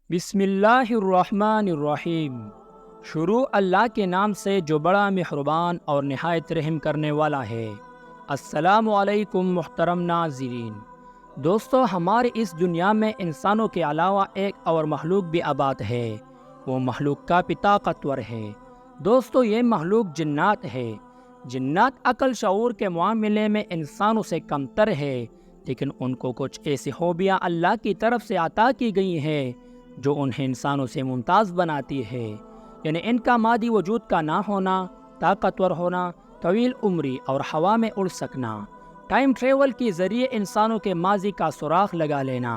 بسم اللہ الرحمن الرحیم۔ شروع اللہ کے نام سے جو بڑا مہربان اور نہایت رحم کرنے والا ہے۔ السلام علیکم محترم ناظرین۔ دوستو، ہمارے اس دنیا میں انسانوں کے علاوہ ایک اور مخلوق بھی آباد ہے۔ وہ مخلوق کافی طاقتور ہے۔ دوستو، یہ مخلوق جنات ہے۔ جنات عقل شعور کے معاملے میں انسانوں سے کمتر ہے، لیکن ان کو کچھ ایسی خوبیاں اللہ کی طرف سے عطا کی گئی ہیں جو انہیں انسانوں سے ممتاز بناتی ہے۔ یعنی ان کا مادی وجود کا نہ ہونا، طاقتور ہونا، طویل عمری اور ہوا میں اڑ سکنا، ٹائم ٹریول کے ذریعے انسانوں کے ماضی کا سراغ لگا لینا۔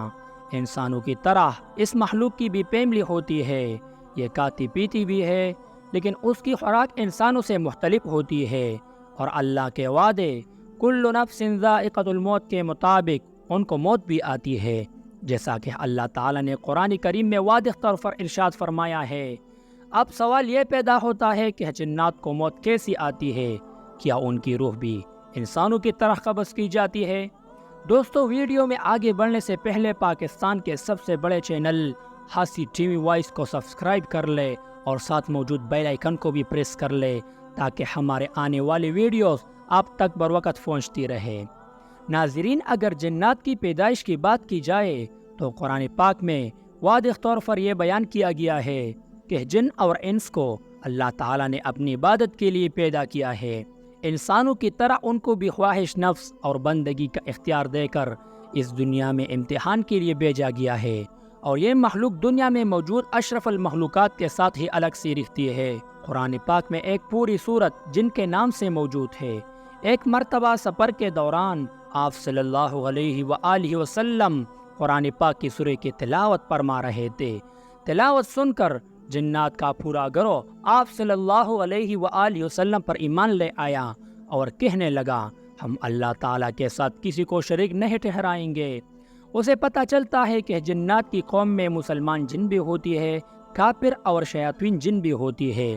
انسانوں کی طرح اس مخلوق کی بھی فیملی ہوتی ہے۔ یہ کھاتی پیتی بھی ہے، لیکن اس کی خوراک انسانوں سے مختلف ہوتی ہے، اور اللہ کے وعدے کل نفس ذائقۃ الموت کے مطابق ان کو موت بھی آتی ہے، جیسا کہ اللہ تعالیٰ نے قرآن کریم میں واضح طور پر ارشاد فرمایا ہے۔ اب سوال یہ پیدا ہوتا ہے کہ جنات کو موت کیسی آتی ہے؟ کیا ان کی روح بھی انسانوں کی طرح قبض کی جاتی ہے؟ دوستو، ویڈیو میں آگے بڑھنے سے پہلے پاکستان کے سب سے بڑے چینل ہاسی ٹی وی وائس کو سبسکرائب کر لے اور ساتھ موجود بیل آئیکن کو بھی پریس کر لے، تاکہ ہمارے آنے والی ویڈیوز آپ تک بروقت پہنچتی رہے۔ ناظرین، اگر جنات کی پیدائش کی بات کی جائے تو قرآن پاک میں واضح طور پر یہ بیان کیا گیا ہے کہ جن اور انس کو اللہ تعالیٰ نے اپنی عبادت کے لیے پیدا کیا ہے۔ انسانوں کی طرح ان کو بھی خواہش نفس اور بندگی کا اختیار دے کر اس دنیا میں امتحان کے لیے بھیجا گیا ہے، اور یہ مخلوق دنیا میں موجود اشرف المخلوقات کے ساتھ ہی الگ سی رہتی ہے۔ قرآن پاک میں ایک پوری سورت جن کے نام سے موجود ہے۔ ایک مرتبہ سفر کے دوران آپ صلی اللہ علیہ وآلہ وسلم قرآن پاک کی سورہ کی تلاوت فرما رہے تھے۔ تلاوت سن کر جنات کا پورا گروہ آپ صلی اللہ علیہ وآلہ وسلم پر ایمان لے آیا اور کہنے لگا، ہم اللہ تعالیٰ کے ساتھ کسی کو شریک نہیں ٹھہرائیں گے۔ اسے پتہ چلتا ہے کہ جنات کی قوم میں مسلمان جن بھی ہوتی ہے، کافر اور شیاطین جن بھی ہوتی ہے۔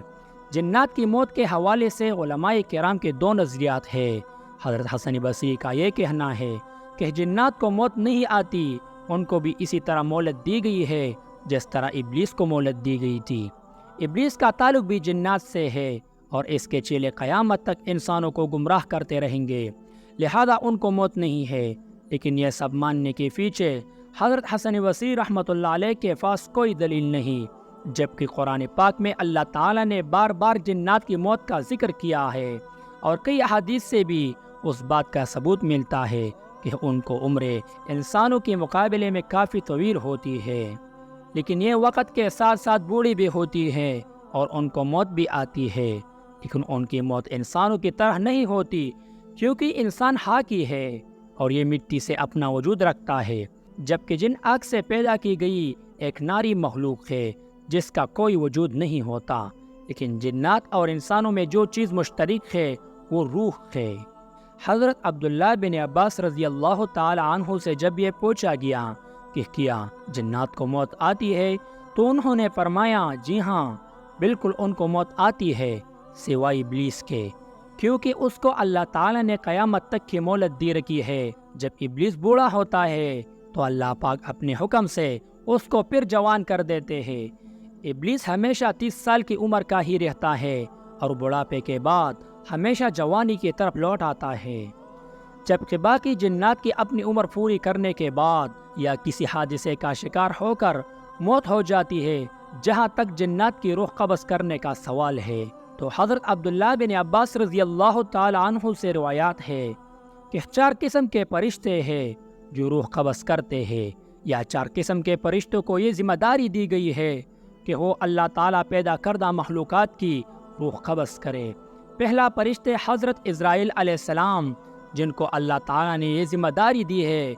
جنات کی موت کے حوالے سے علماء کرام کے دو نظریات ہیں۔ حضرت حسن بصری کا یہ کہنا ہے کہ جنات کو موت نہیں آتی، ان کو بھی اسی طرح مہلت دی گئی ہے جس طرح ابلیس کو مہلت دی گئی تھی۔ ابلیس کا تعلق بھی جنات سے ہے، اور اس کے چیلے قیامت تک انسانوں کو گمراہ کرتے رہیں گے، لہذا ان کو موت نہیں ہے۔ لیکن یہ سب ماننے کے پیچھے حضرت حسن بصری رحمۃ اللہ علیہ کے پاس کوئی دلیل نہیں، جبکہ قرآن پاک میں اللہ تعالیٰ نے بار بار جنات کی موت کا ذکر کیا ہے، اور کئی احادیث سے بھی اس بات کا ثبوت ملتا ہے کہ ان کو عمر انسانوں کے مقابلے میں کافی طویل ہوتی ہے، لیکن یہ وقت کے ساتھ ساتھ بوڑھی بھی ہوتی ہے اور ان کو موت بھی آتی ہے۔ لیکن ان کی موت انسانوں کی طرح نہیں ہوتی، کیونکہ انسان خاکی ہے اور یہ مٹی سے اپنا وجود رکھتا ہے، جبکہ جن آگ سے پیدا کی گئی ایک ناری مخلوق ہے جس کا کوئی وجود نہیں ہوتا۔ لیکن جنات اور انسانوں میں جو چیز مشترک ہے وہ روح ہے۔ حضرت عبداللہ بن عباس رضی اللہ تعالی عنہ سے جب یہ پوچھا گیا کہ کیا جنات کو موت آتی ہے، تو انہوں نے فرمایا، جی ہاں، بالکل ان کو موت آتی ہے، سوائے ابلیس کے، کیونکہ اس کو اللہ تعالیٰ نے قیامت تک کی مہلت دی رکھی ہے۔ جب ابلیس بوڑھا ہوتا ہے تو اللہ پاک اپنے حکم سے اس کو پھر جوان کر دیتے ہیں۔ ابلیس ہمیشہ 30 سال کی عمر کا ہی رہتا ہے، اور بڑھاپے کے بعد ہمیشہ جوانی کی طرف لوٹ آتا ہے، جبکہ باقی جنات کی اپنی عمر پوری کرنے کے بعد یا کسی حادثے کا شکار ہو کر موت ہو جاتی ہے۔ جہاں تک جنات کی روح قبض کرنے کا سوال ہے، تو حضرت عبداللہ بن عباس رضی اللہ تعالی عنہ سے روایات ہے کہ 4 قسم کے فرشتے ہیں جو روح قبض کرتے ہیں، یا 4 قسم کے فرشتوں کو یہ ذمہ داری دی گئی ہے کہ وہ اللہ تعالیٰ پیدا کردہ مخلوقات کی روح قبض کرے۔ پہلا فرشتے حضرت اسرائیل علیہ السلام، جن کو اللہ تعالیٰ نے یہ ذمہ داری دی ہے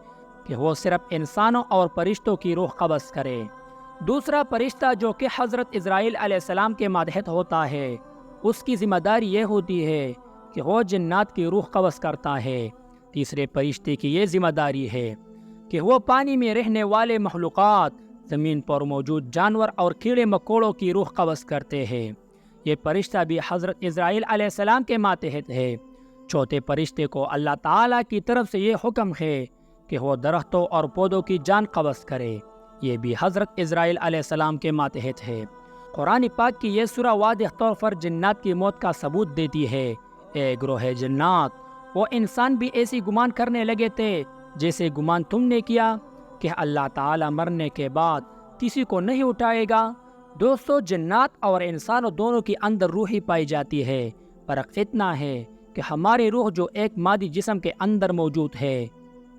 کہ وہ صرف انسانوں اور فرشتوں کی روح قبض کرے۔ دوسرا فرشتہ جو کہ حضرت اسرائیل علیہ السلام کے ماتحت ہوتا ہے، اس کی ذمہ داری یہ ہوتی ہے کہ وہ جنات کی روح قبض کرتا ہے۔ تیسرے فرشتے کی یہ ذمہ داری ہے کہ وہ پانی میں رہنے والے مخلوقات، زمین پر موجود جانور اور کیڑے مکوڑوں کی روح قبض کرتے ہیں۔ یہ فرشتہ بھی حضرت اسرائیل علیہ السلام کے ماتحت ہے۔ چوتھے فرشتے کو اللہ تعالیٰ کی طرف سے یہ حکم ہے کہ وہ درختوں اور پودوں کی جان قبض کرے۔ یہ بھی حضرت اسرائیل علیہ السلام کے ماتحت ہے۔ قرآن پاک کی یہ سورہ واضح طور پر جنات کی موت کا ثبوت دیتی ہے۔ اے گروہ جنات، وہ انسان بھی ایسی گمان کرنے لگے تھے جیسے گمان تم نے کیا کہ اللہ تعالیٰ مرنے کے بعد کسی کو نہیں اٹھائے گا۔ دوستو، جنات اور انسانوں دونوں کے اندر روح ہی پائی جاتی ہے۔ فرق اتنا ہے کہ ہماری روح جو ایک مادی جسم کے اندر موجود ہے،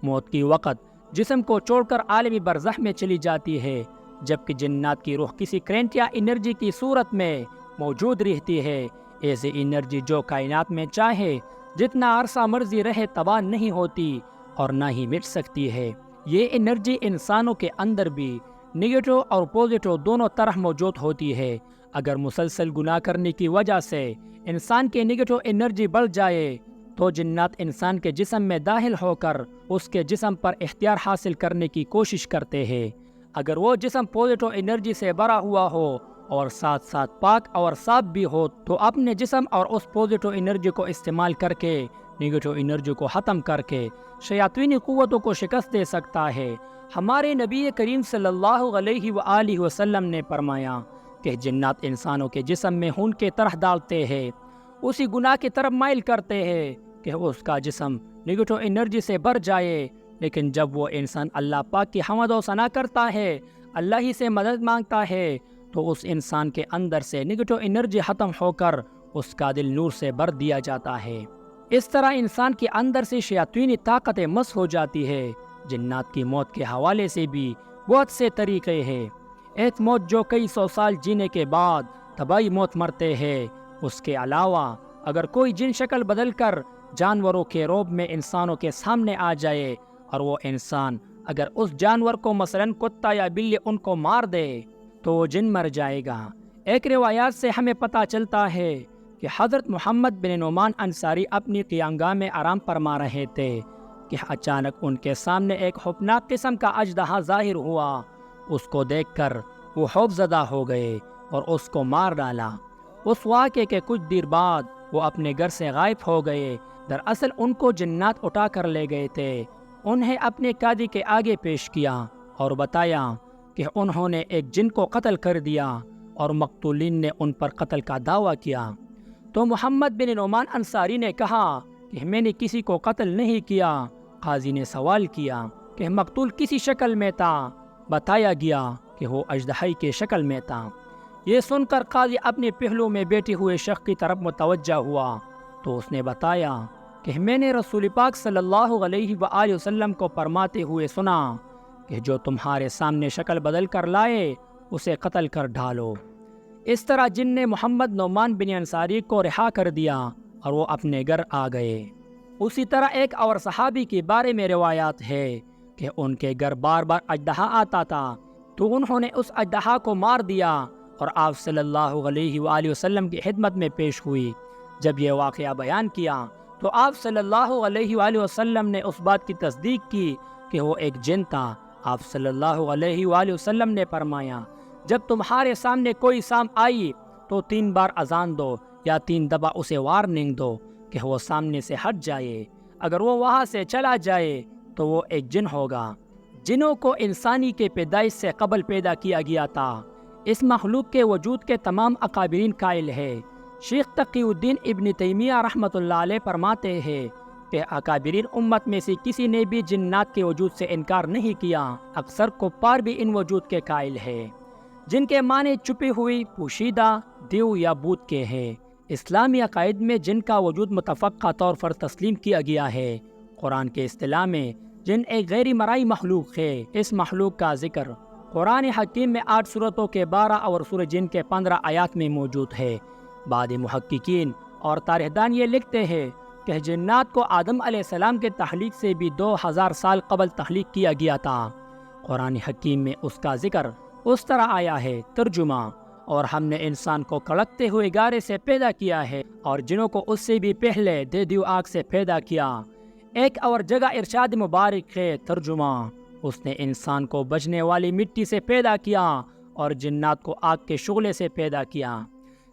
موت کی وقت جسم کو چھوڑ کر عالمی برزخ میں چلی جاتی ہے، جبکہ جنات کی روح کسی کرنٹ یا انرجی کی صورت میں موجود رہتی ہے۔ ایسی انرجی جو کائنات میں چاہے جتنا عرصہ مرضی رہے تباہ نہیں ہوتی اور نہ ہی مٹ سکتی ہے۔ یہ انرجی انسانوں کے اندر بھی نگیٹو اور پوزیٹو دونوں طرح موجود ہوتی ہے۔ اگر مسلسل گناہ کرنے کی وجہ سے انسان کی نگیٹو انرجی بڑھ جائے تو جنات انسان کے جسم میں داخل ہو کر اس کے جسم پر اختیار حاصل کرنے کی کوشش کرتے ہیں۔ اگر وہ جسم پوزیٹو انرجی سے بھرا ہوا ہو اور ساتھ ساتھ پاک اور صاف بھی ہو تو اپنے جسم اور اس پوزیٹو انرجی کو استعمال کر کے نگیٹو انرجی کو ختم کر کے شیاطینی قوتوں کو شکست دے سکتا ہے۔ ہمارے نبی کریم صلی اللہ علیہ وآلہ وسلم نے فرمایا کہ جنات انسانوں کے جسم میں خون کی طرح ڈالتے ہیں، اسی گناہ کی طرف مائل کرتے ہیں کہ اس کا جسم نگیٹو انرجی سے بھر جائے، لیکن جب وہ انسان اللہ پاک کی حمد و ثنا کرتا ہے، اللہ ہی سے مدد مانگتا ہے، تو اس انسان کے اندر سے نگیٹو انرجی ختم ہو کر اس کا دل نور سے بھر دیا جاتا ہے۔ اس طرح انسان کے اندر سے شیاطینی طاقتیں مس ہو جاتی ہے۔ جنات کی موت کے حوالے سے بھی بہت سے طریقے ہیں۔ ایک موت جو کئی سو سال جینے کے بعد طبعی موت مرتے ہیں۔ اس کے علاوہ اگر کوئی جن شکل بدل کر جانوروں کے روپ میں انسانوں کے سامنے آ جائے اور وہ انسان اگر اس جانور کو مثلاً کتا یا بلی ان کو مار دے تو وہ جن مر جائے گا۔ ایک روایات سے ہمیں پتہ چلتا ہے کہ حضرت محمد بن نعمان انصاری اپنی قیامگاہ میں آرام فرما رہے تھے کہ اچانک ان کے سامنے ایک خوفناک قسم کا اژدہا ظاہر ہوا۔ اس کو دیکھ کر وہ خوف زدہ ہو گئے اور اس کو مار ڈالا۔ اس واقعے کے کچھ دیر بعد وہ اپنے گھر سے غائب ہو گئے۔ دراصل ان کو جنات اٹھا کر لے گئے تھے۔ انہیں اپنے قاضی کے آگے پیش کیا اور بتایا کہ انہوں نے ایک جن کو قتل کر دیا اور مقتولین نے ان پر قتل کا دعویٰ کیا۔ تو محمد بن نعمان انصاری نے کہا کہ میں نے کسی کو قتل نہیں کیا۔ قاضی نے سوال کیا کہ مقتول کسی شکل میں تھا؟ بتایا گیا کہ وہ اژدہائی کے شکل میں تھا۔ یہ سن کر قاضی اپنے پہلو میں بیٹھے ہوئے شخص کی طرف متوجہ ہوا تو اس نے بتایا کہ میں نے رسول پاک صلی اللہ علیہ وآلہ وسلم کو فرماتے ہوئے سنا کہ جو تمہارے سامنے شکل بدل کر لائے اسے قتل کر ڈالو۔ اس طرح جن نے محمد نعمان بن انصاری کو رہا کر دیا اور وہ اپنے گھر آ گئے۔ اسی طرح ایک اور صحابی کے بارے میں روایات ہے کہ ان کے گھر بار بار اژدہا آتا تھا تو انہوں نے اس اژدہا کو مار دیا اور آپ صلی اللہ علیہ وآلہ وسلم کی خدمت میں پیش ہوئی۔ جب یہ واقعہ بیان کیا تو آپ صلی اللہ علیہ وآلہ وسلم نے اس بات کی تصدیق کی کہ وہ ایک جن تھا۔ آپ صلی اللہ علیہ وآلہ وسلم نے فرمایا جب تمہارے سامنے کوئی سام آئی تو 3 بار اذان دو یا 3 دفعہ اسے وارننگ دو کہ وہ سامنے سے ہٹ جائے۔ اگر وہ وہاں سے چلا جائے تو وہ ایک جن ہوگا۔ جنوں کو انسانی کے پیدائش سے قبل پیدا کیا گیا تھا۔ اس مخلوق کے وجود کے تمام اکابرین قائل ہے۔ شیخ تقی الدین ابن تیمیہ رحمۃ اللہ علیہ فرماتے ہیں کہ اکابرین امت میں سے کسی نے بھی جنات کے وجود سے انکار نہیں کیا۔ اکثر کفار بھی ان وجود کے قائل ہے، جن کے معنی چھپی ہوئی، پوشیدہ، دیو یا بوت کے ہیں۔ اسلامی عقائد میں جن کا وجود متفقہ طور پر تسلیم کیا گیا ہے۔ قرآن کے اصطلاح میں جن ایک غیر مرئی مخلوق ہے۔ اس مخلوق کا ذکر قرآن حکیم میں 8 سورتوں کے 12 اور سورہ جن کے 15 آیات میں موجود ہے۔ بعض محققین اور تاریخ دان یہ لکھتے ہیں کہ جنات کو آدم علیہ السلام کے تخلیق سے بھی 2000 سال قبل تخلیق کیا گیا تھا۔ قرآن حکیم میں اس کا ذکر اس طرح آیا ہے۔ ترجمہ: اور ہم نے انسان کو کڑکتے ہوئے گارے سے پیدا کیا ہے اور جنوں کو اس سے بھی پہلے دیو آگ سے پیدا کیا۔ ایک اور جگہ ارشاد مبارک ہے۔ ترجمہ: اس نے انسان کو بجنے والی مٹی سے پیدا کیا اور جنات کو آگ کے شعلے سے پیدا کیا۔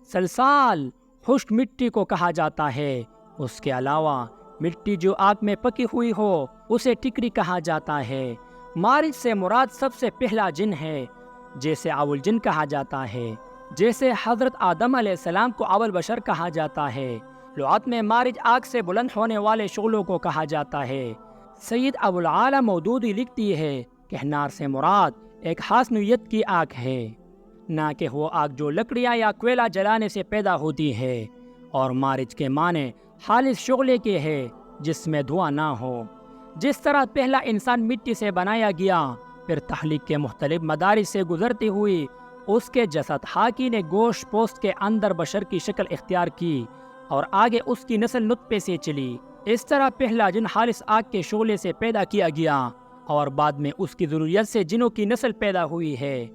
سلسال خشک مٹی کو کہا جاتا ہے۔ اس کے علاوہ مٹی جو آگ میں پکی ہوئی ہو اسے ٹکری کہا جاتا ہے۔ مارج سے مراد سب سے پہلا جن ہے، جیسے اول جن کہا جاتا ہے، جیسے حضرت آدم علیہ السلام کو اول بشر کہا جاتا ہے۔ لغت میں مارج آگ سے بلند ہونے والے شعلوں کو کہا جاتا ہے۔ سید ابو العالی مودودی لکھتی ہے کہ نار سے مراد ایک خاص نوعیت کی آگ ہے، نہ کہ وہ آگ جو لکڑیاں یا کوئلہ جلانے سے پیدا ہوتی ہے، اور مارج کے معنی خالص شعلے کے ہے جس میں دھواں نہ ہو۔ جس طرح پہلا انسان مٹی سے بنایا گیا، پھر تخلیق کے مختلف مدارج سے گزرتی ہوئی اس کے جسد خاکی نے گوشت پوست کے اندر بشر کی شکل اختیار کی، اور آگے اس کی نسل نطفے سے چلی۔ اس طرح پہلا جن خالص آگ کے شعلے سے پیدا کیا گیا، اور بعد میں اس کی ضروریت سے جنوں کی نسل پیدا ہوئی ہے۔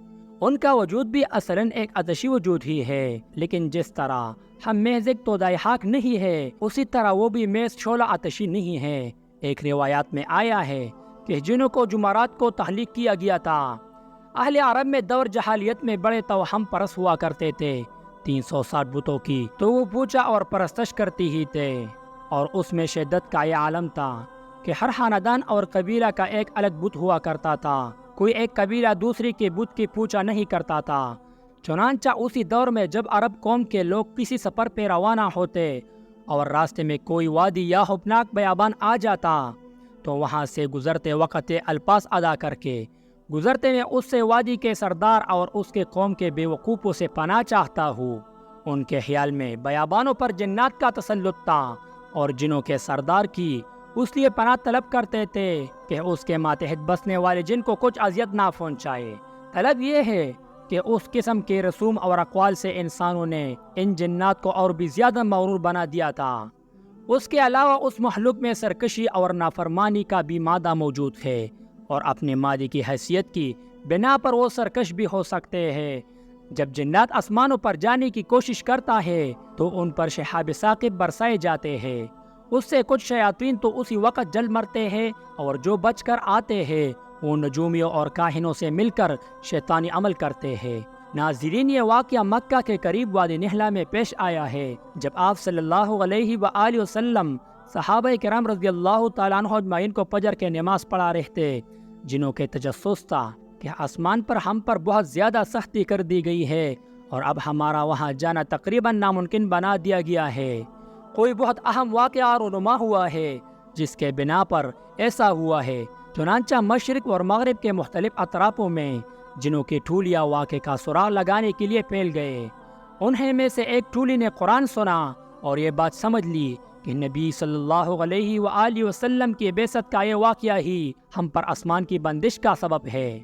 ان کا وجود بھی اصلاً ایک آتشی وجود ہی ہے، لیکن جس طرح ہم محض ایک تودائے خاک نہیں ہے، اسی طرح وہ بھی محض شعلہ آتشی نہیں ہے۔ ایک روایات میں آیا ہے کہ جنوں کو جمعرات کو تخلیق کیا گیا تھا۔ اہل عرب میں دور جہالیت میں بڑے توہم پرست ہوا کرتے تھے، 360 بتوں کی تو وہ پوجا اور پرستش کرتی ہی تھے، اور اس میں شدت کا یہ عالم تھا کہ ہر خاندان اور قبیلہ کا ایک الگ بت ہوا کرتا تھا، کوئی ایک قبیلہ دوسری کے بت کی پوجا نہیں کرتا تھا۔ چنانچہ اسی دور میں جب عرب قوم کے لوگ کسی سفر پہ روانہ ہوتے اور راستے میں کوئی وادی یا خوفناک بیابان آ جاتا، تو وہاں سے گزرتے وقت الفاظ ادا کر کے گزرتے میں اس سے وادی کے سردار اور اس کے قوم کے بے وقوفوں سے پناہ چاہتا ہوں۔ ان کے خیال میں بیابانوں پر جنات کا تسلط تھا، اور جنوں کے سردار کی اس لیے پناہ طلب کرتے تھے کہ اس کے ماتحت بسنے والے جن کو کچھ اذیت نہ پہنچائے۔ طلب یہ ہے کہ اس قسم کے رسوم اور اقوال سے انسانوں نے ان جنات کو اور بھی زیادہ مغرور بنا دیا تھا۔ اس کے علاوہ اس مخلوق میں سرکشی اور نافرمانی کا بھی مادہ موجود ہے، اور اپنے مادے کی حیثیت کی بنا پر وہ سرکش بھی ہو سکتے ہیں۔ جب جنات آسمانوں پر جانے کی کوشش کرتا ہے تو ان پر شہاب ثاقب برسائے جاتے ہیں، اس سے کچھ شیاطین تو اسی وقت جل مرتے ہیں، اور جو بچ کر آتے ہیں وہ نجومیوں اور کاہنوں سے مل کر شیطانی عمل کرتے ہیں۔ ناظرین، یہ واقعہ مکہ کے قریب وادی نہلا میں پیش آیا ہے، جب آپ صلی اللہ علیہ وآلہ وسلم صحابہ کرام رضی اللہ تعالیٰ عنہ اجمعین کو فجر کے نماز پڑھا رہے تھے۔ جنوں کے تجسس تھا کہ آسمان پر ہم پر بہت زیادہ سختی کر دی گئی ہے، اور اب ہمارا وہاں جانا تقریباً ناممکن بنا دیا گیا ہے۔ کوئی بہت اہم واقعہ رونما ہوا ہے جس کے بنا پر ایسا ہوا ہے۔ چنانچہ مشرق اور مغرب کے مختلف اطرافوں میں جنوں کی ٹھولیاں واقعے کا سراغ لگانے کے لیے پھیل گئے۔ انہیں میں سے ایک ٹھولی نے قرآن سنا اور یہ بات سمجھ لی کہ نبی صلی اللہ علیہ وآلہ وسلم کی بعثت کا یہ واقعہ ہی ہم پر آسمان کی بندش کا سبب ہے،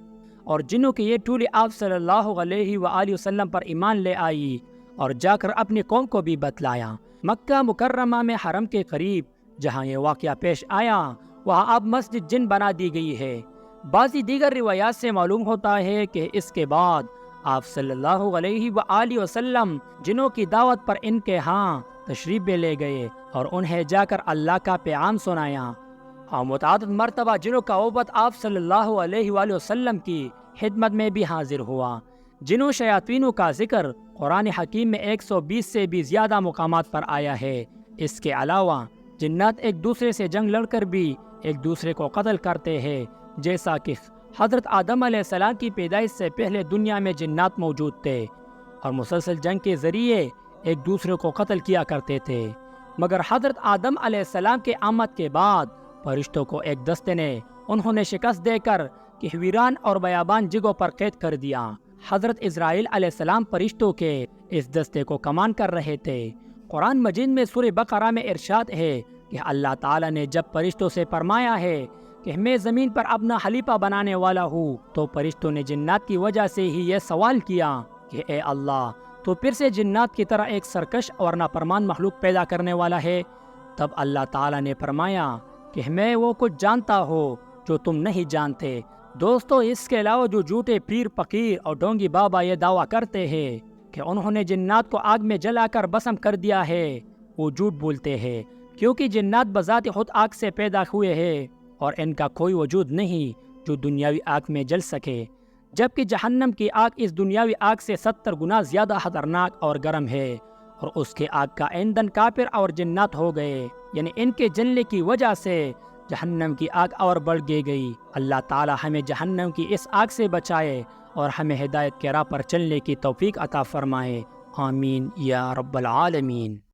اور جنوں کی یہ ٹھولی آپ صلی اللہ علیہ وآلہ وسلم پر ایمان لے آئی، اور جا کر اپنی قوم کو بھی بتلایا۔ مکہ مکرمہ میں حرم کے قریب جہاں یہ واقعہ پیش آیا، وہاں اب مسجد جن بنا دی گئی ہے۔ بعضی دیگر روایات سے معلوم ہوتا ہے کہ اس کے بعد آپ صلی اللہ علیہ وآلہ وسلم جنوں کی دعوت پر ان کے ہاں تشریف بھی لے گئے، اور انہیں جا کر اللہ کا پیغام سنایا۔ اور متعدد مرتبہ جنوں کا عبد آپ صلی اللہ علیہ وآلہ وسلم کی خدمت میں بھی حاضر ہوا۔ جنوں شیاطینوں کا ذکر قرآن حکیم میں 120 سے بھی زیادہ مقامات پر آیا ہے۔ اس کے علاوہ جنات ایک دوسرے سے جنگ لڑ کر بھی ایک دوسرے کو قتل کرتے ہیں، جیسا کہ حضرت آدم علیہ السلام کی پیدائش سے پہلے دنیا میں جنات موجود تھے، اور مسلسل جنگ کے ذریعے ایک دوسرے کو قتل کیا کرتے تھے۔ مگر حضرت آدم علیہ السلام کے آمد کے بعد فرشتوں کو ایک دستے نے انہوں نے شکست دے کر کہ ویران اور بیابان جگہوں پر قید کر دیا۔ حضرت اسرائیل علیہ السلام فرشتوں کے اس دستے کو کمان کر رہے تھے۔ قرآن مجید میں سورہ بقرہ میں ارشاد ہے کہ اللہ تعالیٰ نے جب فرشتوں سے فرمایا ہے کہ میں زمین پر اپنا خلیفہ بنانے والا ہوں، تو فرشتوں نے جنات کی وجہ سے ہی یہ سوال کیا کہ اے اللہ، تو پھر سے جنات کی طرح ایک سرکش اور نافرمان مخلوق پیدا کرنے والا ہے؟ تب اللہ تعالیٰ نے فرمایا کہ میں وہ کچھ جانتا ہوں جو تم نہیں جانتے۔ دوستو، اس کے علاوہ جو جھوٹے پیر فقیر اور ڈونگی بابا یہ دعویٰ کرتے ہیں کہ انہوں نے جنات کو آگ میں جلا کر بسم کر دیا ہے، وہ جھوٹ بولتے ہیں، کیونکہ جنات بذات خود آگ سے پیدا ہوئے ہیں، اور ان کا کوئی وجود نہیں جو دنیاوی آگ میں جل سکے، جبکہ جہنم کی آگ اس دنیاوی آگ سے 70 گنا زیادہ خطرناک اور گرم ہے، اور اس کے آگ کا ایندھن کافر اور جنات ہو گئے، یعنی ان کے جلنے کی وجہ سے جہنم کی آگ اور بڑھ گئی۔ اللہ تعالی ہمیں جہنم کی اس آگ سے بچائے اور ہمیں ہدایت کے راہ پر چلنے کی توفیق عطا فرمائے۔ آمین یا رب العالمین۔